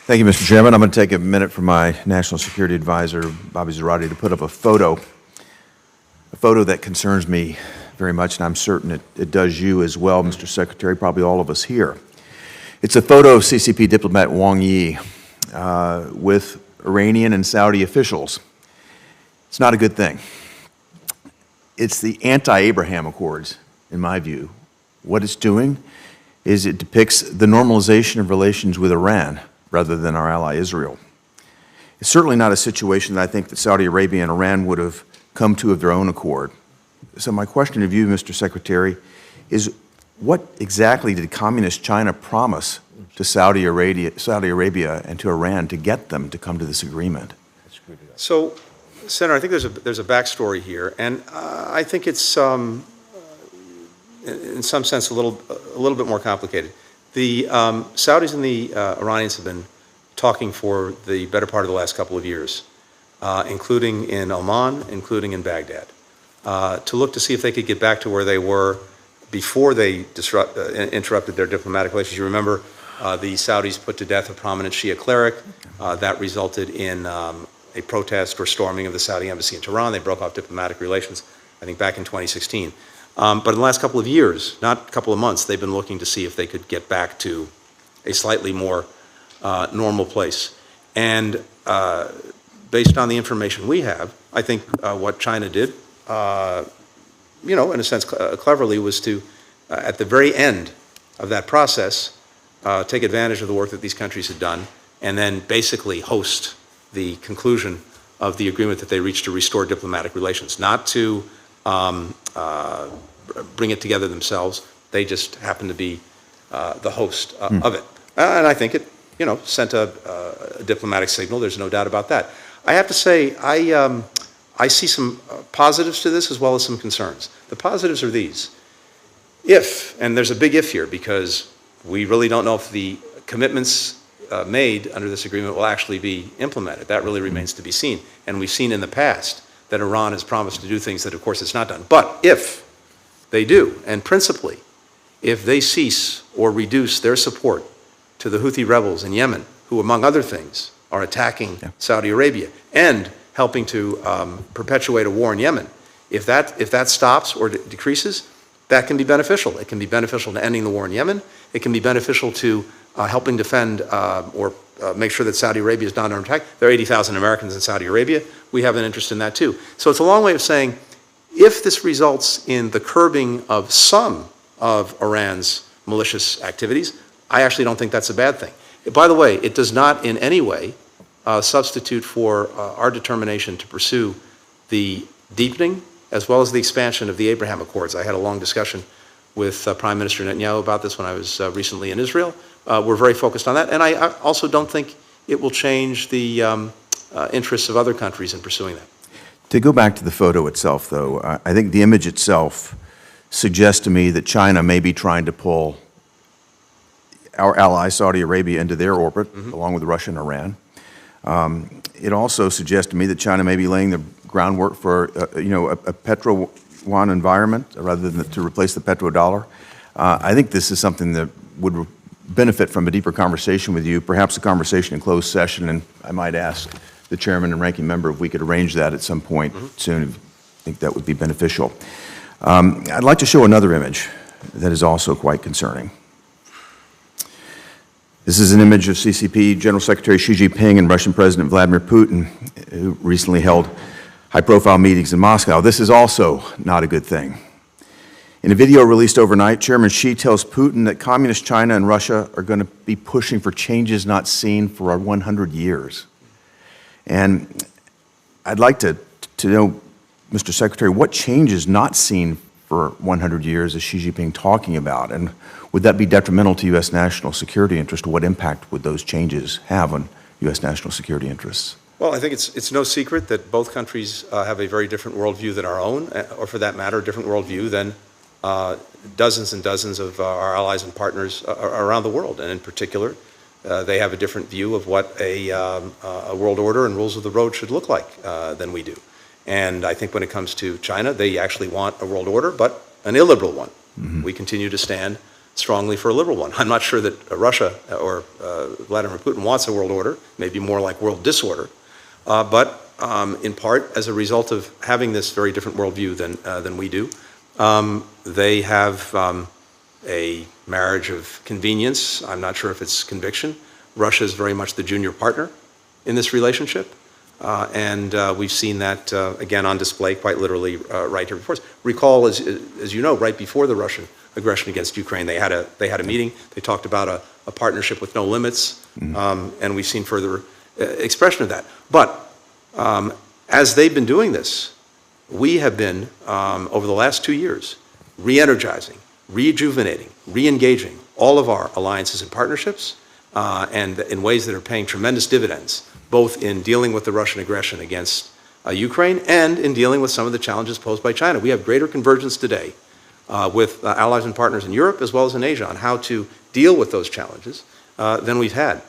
Thank you, Mr. Chairman. I'm going to take a minute from my National Security Advisor, Bobby Zarate, to put up a photo that concerns me very much, and I'm certain it does you as well, Mr. Secretary, probably all of us here. It's a photo of CCP diplomat Wang Yi with Iranian and Saudi officials. It's not a good thing. It's the anti-Abraham Accords, in my view. What it's doing is it depicts the normalization of relations with Iran rather than our ally Israel. It's certainly not a situation that I think that Saudi Arabia and Iran would have come to of their own accord. So my question of you, Mr. Secretary, is what exactly did communist China promise to Saudi Arabia and to Iran to get them to come to this agreement? So, Senator, I think there's a backstory here, and I think it's in some sense a little bit more complicated. The Saudis and the Iranians have been talking for the better part of the last couple of years, including in Oman, including in Baghdad, to look to see if they could get back to where they were before they interrupted their diplomatic relations. You remember the Saudis put to death a prominent Shia cleric. That resulted in a protest or storming of the Saudi embassy in Tehran. They broke off diplomatic relations, I think, back in 2016. But in the last couple of years, not a couple of months, they've been looking to see if they could get back to a slightly more normal place. And based on the information we have, I think what China did, in a sense cleverly, was to, at the very end of that process, take advantage of the work that these countries had done and then basically host the conclusion of the agreement that they reached to restore diplomatic relations, not to bring it together themselves. They just happened to be the host of it. And I think it, sent a diplomatic signal. There's no doubt about that. I have to say, I see some positives to this as well as some concerns. The positives are these. If, and there's a big if here because we really don't know if the commitments made under this agreement will actually be implemented. That really remains to be seen. And we've seen in the past that Iran has promised to do things that, of course, it's not done. But if they do, and principally, if they cease or reduce their support to the Houthi rebels in Yemen, who, among other things, are attacking Saudi Arabia and helping to perpetuate a war in Yemen, if that stops or decreases, that can be beneficial. It can be beneficial to ending the war in Yemen. It can be beneficial to helping defend or make sure that Saudi Arabia is not under attack. There are 80,000 Americans in Saudi Arabia. We have an interest in that too. So it's a long way of saying, if this results in the curbing of some of Iran's malicious activities, I actually don't think that's a bad thing. By the way, it does not in any way substitute for our determination to pursue the deepening as well as the expansion of the Abraham Accords. I had a long discussion with Prime Minister Netanyahu about this when I was recently in Israel. We're very focused on that, and I also don't think it will change the interests of other countries in pursuing that. To go back to the photo itself, though, I think the image itself suggests to me that China may be trying to pull our ally, Saudi Arabia, into their orbit, along with Russia and Iran. It also suggests to me that China may be laying the groundwork for, a petro-yuan environment rather than to replace the petrodollar. I think this is something that would benefit from a deeper conversation with you, perhaps a conversation in closed session, and I might ask the chairman and ranking member if we could arrange that at some point soon. I think that would be beneficial. I'd like to show another image that is also quite concerning. This is an image of CCP General Secretary Xi Jinping and Russian President Vladimir Putin, who recently held high-profile meetings in Moscow. This is also not a good thing. In a video released overnight, Chairman Xi tells Putin that Communist China and Russia are going to be pushing for changes not seen for 100 years. And I'd like to know, Mr. Secretary, what changes not seen for 100 years is Xi Jinping talking about? And would that be detrimental to U.S. national security interests? What impact would those changes have on U.S. national security interests? Well, I think it's no secret that both countries have a very different worldview than our own, or for that matter, a different worldview than dozens and dozens of our allies and partners around the world. And in particular, they have a different view of what a world order and rules of the road should look like than we do. And I think when it comes to China, they actually want a world order, but an illiberal one. We continue to stand strongly for a liberal one. I'm not sure that Russia or Vladimir Putin wants a world order, maybe more like world disorder, but in part as a result of having this very different worldview than we do. They have a marriage of convenience. I'm not sure if it's conviction. Russia is very much the junior partner in this relationship. And we've seen that, again, on display quite literally right here before us. Recall, as you know, right before the Russian aggression against Ukraine, they had a meeting. They talked about a partnership with no limits, and we've seen further expression of that. But as they've been doing this, we have been, over the last 2 years, re-energizing, rejuvenating, re-engaging all of our alliances and partnerships, and in ways that are paying tremendous dividends, both in dealing with the Russian aggression against Ukraine and in dealing with some of the challenges posed by China. We have greater convergence today with allies and partners in Europe as well as in Asia on how to deal with those challenges than we've had,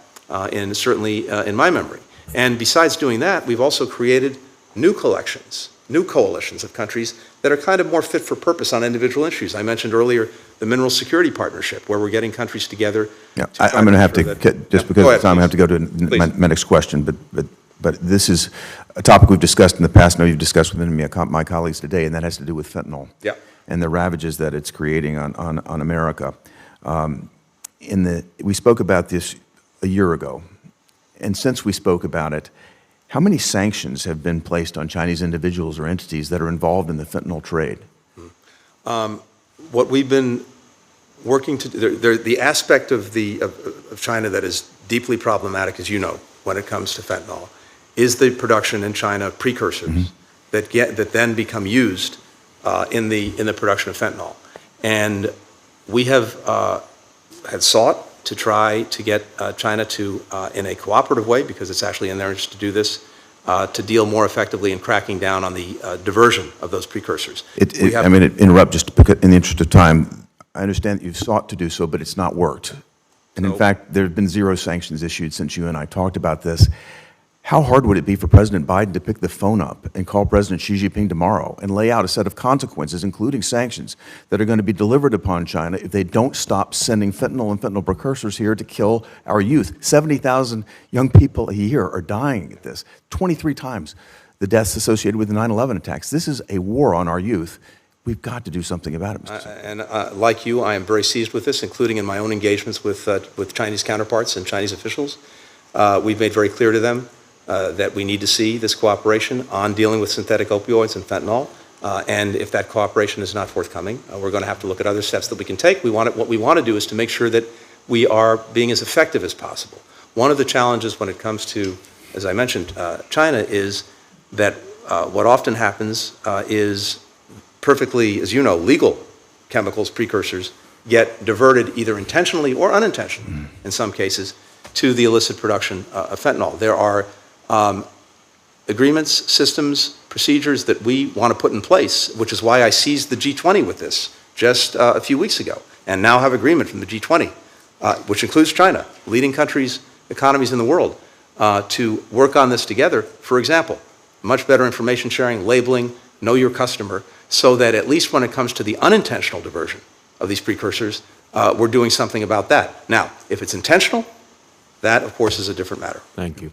certainly in my memory. And besides doing that, we've also created new coalitions of countries that are kind of more fit for purpose on individual issues. I mentioned earlier the Mineral Security Partnership, where we're getting countries together. Yeah, I'm going to have to, just because of time, I have to go to my next question, but this is a topic we've discussed in the past. I know you've discussed with my colleagues today, and that has to do with fentanyl and the ravages that it's creating on America. We spoke about this a year ago, and since we spoke about it, how many sanctions have been placed on Chinese individuals or entities that are involved in the fentanyl trade? What we've been working to do, the aspect of China that is deeply problematic, as you know, when it comes to fentanyl, is the production in China of precursors that then become used in the production of fentanyl. And we have had sought to try to get China to, in a cooperative way, because it's actually in their interest to do this, to deal more effectively in cracking down on the diversion of those precursors. I'm going to interrupt just in the interest of time. I understand that you've sought to do so, but it's not worked. And in fact, there have been 0 sanctions issued since you and I talked about this. How hard would it be for President Biden to pick the phone up and call President Xi Jinping tomorrow and lay out a set of consequences, including sanctions, that are going to be delivered upon China if they don't stop sending fentanyl and fentanyl precursors here to kill our youth? 70,000 young people a year are dying at this, 23 times the deaths associated with the 9/11 attacks. This is a war on our youth. We've got to do something about it, Mr. Secretary. And like you, I am very seized with this, including in my own engagements with Chinese counterparts and Chinese officials. We've made very clear to them that we need to see this cooperation on dealing with synthetic opioids and fentanyl. And if that cooperation is not forthcoming, we're going to have to look at other steps that we can take. What we want to do is to make sure that we are being as effective as possible. One of the challenges when it comes to, as I mentioned, China is that what often happens is perfectly, as you know, legal chemicals, precursors, get diverted either intentionally or unintentionally, in some cases, to the illicit production of fentanyl. There are agreements, systems, procedures that we want to put in place, which is why I seized the G20 with this just a few weeks ago, and now have agreement from the G20, which includes China, leading countries, economies in the world, to work on this together. For example, much better information sharing, labeling, know your customer, so that at least when it comes to the unintentional diversion of these precursors, we're doing something about that. Now, if it's intentional, that, of course, is a different matter. Thank you.